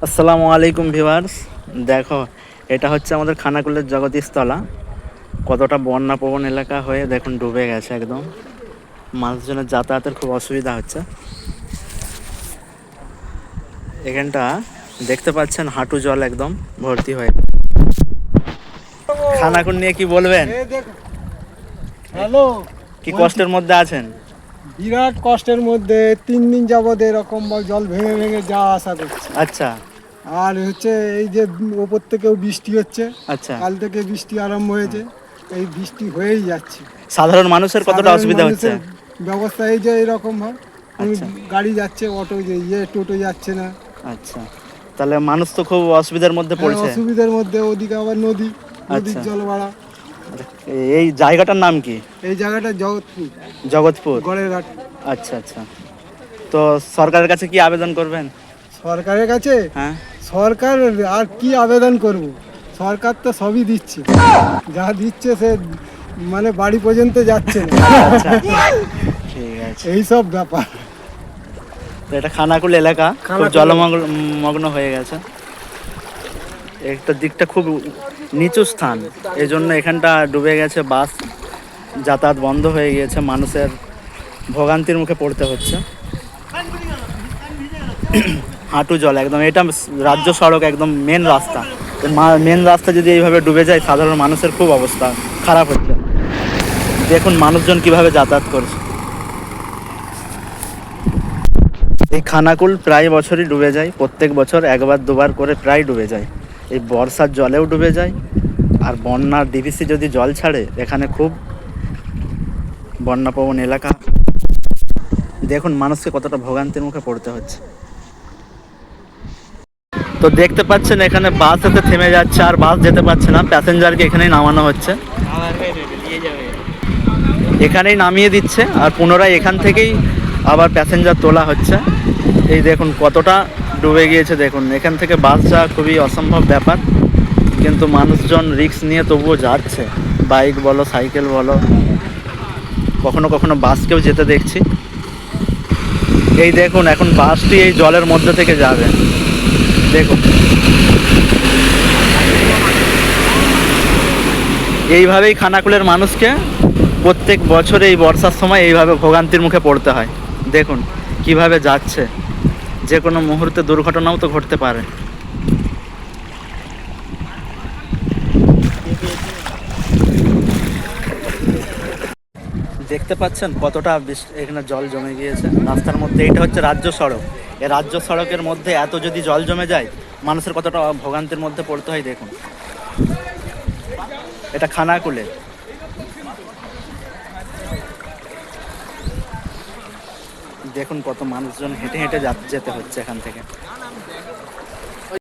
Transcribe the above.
আসসালামু আলাইকুম ভিউয়ার্স। দেখো, এটা হচ্ছে আমাদের খানাকুলের জগদীশতলা। কতটা বন্যাপ্রবণ এলাকা হয়ে দেখুন ডুবে গেছে একদম। মানুষজনের যাতায়াতের খুব অসুবিধা হচ্ছে। এখানটা দেখতে পাচ্ছেন হাঁটু জল একদম ভর্তি হয়ে। খানাকুল নিয়ে কি বলবেন? হ্যালো, কি কষ্টের মধ্যে আছেন? বিরাট কষ্টের মধ্যে 3 দিন যাবৎ এরকম জল ভেঙে ভেঙে যাওয়া আসা করছে। আচ্ছা আর হচ্ছে এই যে ওপর থেকেও বৃষ্টি হচ্ছে, আচ্ছা। কাল থেকে বৃষ্টি আরম্ভ হয়েছে, এই বৃষ্টি হয়েই যাচ্ছে। সাধারণ মানুষের কতটা সাধারণ অসুবিধা হচ্ছে? মানুষের ব্যবস্থা এই যে এরকম হয়, আচ্ছা গাড়ি যাচ্ছে, অটো টোটো যাচ্ছে না। আচ্ছা, তাহলে মানুষ তো খুব অসুবিধার মধ্যে হ্যাঁ, পড়ছে। অসুবিধার মধ্যে। ওদিকে আবার নদীর আচ্ছা, জল বাড়া। এই জায়গাটার নাম কি? এই জায়গাটা জগৎপুর, জগৎপুর। গড়ের ঘাট। আচ্ছা আচ্ছা, তো সরকারের কাছে কি আবেদন করবেন? সরকারের কাছে হ্যাঁ, সরকার আর কি আবেদন করব? সরকার তো সবই দিচ্ছে, যা দিচ্ছে সে মানে বাড়ি পর্যন্ত যাচ্ছে না। আচ্ছা ঠিক আছে। এই সব ব্যাপার। তো এটা খানাকুল এলাকা খুব খানাকুল জলমগ্ন হয়ে গেছে। একটা দিকটা খুব নিচু স্থান, এই জন্য এখানটা ডুবে গেছে। বাস যাতায়াত বন্ধ হয়ে গিয়েছে, মানুষের ভোগান্তির মুখে পড়তে হচ্ছে। হাঁটু জল একদম। এটা রাজ্য সড়ক, একদম মেন রাস্তা। মেন রাস্তা যদি এইভাবে ডুবে যায়, সাধারণ মানুষের খুব অবস্থা খারাপ হচ্ছে। দেখুন মানুষজন কিভাবে যাতায়াত করছে। এই খানাকুল প্রায় বছরই ডুবে যায়, প্রত্যেক বছর একবার দুবার করে প্রায় ডুবে যায়। এই বর্ষার জলেও ডুবে যায়, আর বন্যার ডিভিসি যদি জল ছাড়ে, এখানে খুব বন্যাপ্রবণ এলাকা। দেখুন মানুষকে কতটা ভোগান্তির মুখে পড়তে হচ্ছে। তো দেখতে পাচ্ছেন এখানে বাস এতে থেমে যাচ্ছে, আর বাস যেতে পারছে না, প্যাসেঞ্জারকে এখানেই নামানো হচ্ছে। এখানেই নামিয়ে দিচ্ছে, আর পুনরায় এখান থেকেই আবার প্যাসেঞ্জার তোলা হচ্ছে। এই দেখুন কতটা ডুবে গিয়েছে। দেখুন এখান থেকে বাস যাওয়া খুবই অসম্ভব ব্যাপার, কিন্তু মানুষজন রিস্ক নিয়ে তবুও যাচ্ছে। বাইক বলো, সাইকেল বলো, কখনো কখনো বাসকেও যেতে দেখছি। এই দেখুন এখন বাসটি এই জলের মধ্যে থেকে যাবে। দেখুন এইভাবেই খানাকুলের মানুষকে প্রত্যেক বছর এই বর্ষার সময় এইভাবে ভোগান্তির মুখে পড়তে হয়। দেখুন কিভাবে যাচ্ছে, যে কোনো মুহূর্তে দুর্ঘটনাও তো ঘটতে পারে। দেখতে পাচ্ছেন কতটা এখানে জল জমে গিয়েছে রাস্তার মধ্যে। এটা হচ্ছে রাজ্য সড়ক। এই রাজ্য সড়কের মধ্যে এত যদি জল জমে যায়, মানুষের কতটা ভোগান্তির মধ্যে পড়তে হয় দেখুন। এটা খানাকুলে। দেখুন কত মানুষজন হেঁটে হেঁটে যেতে হচ্ছে এখান থেকে।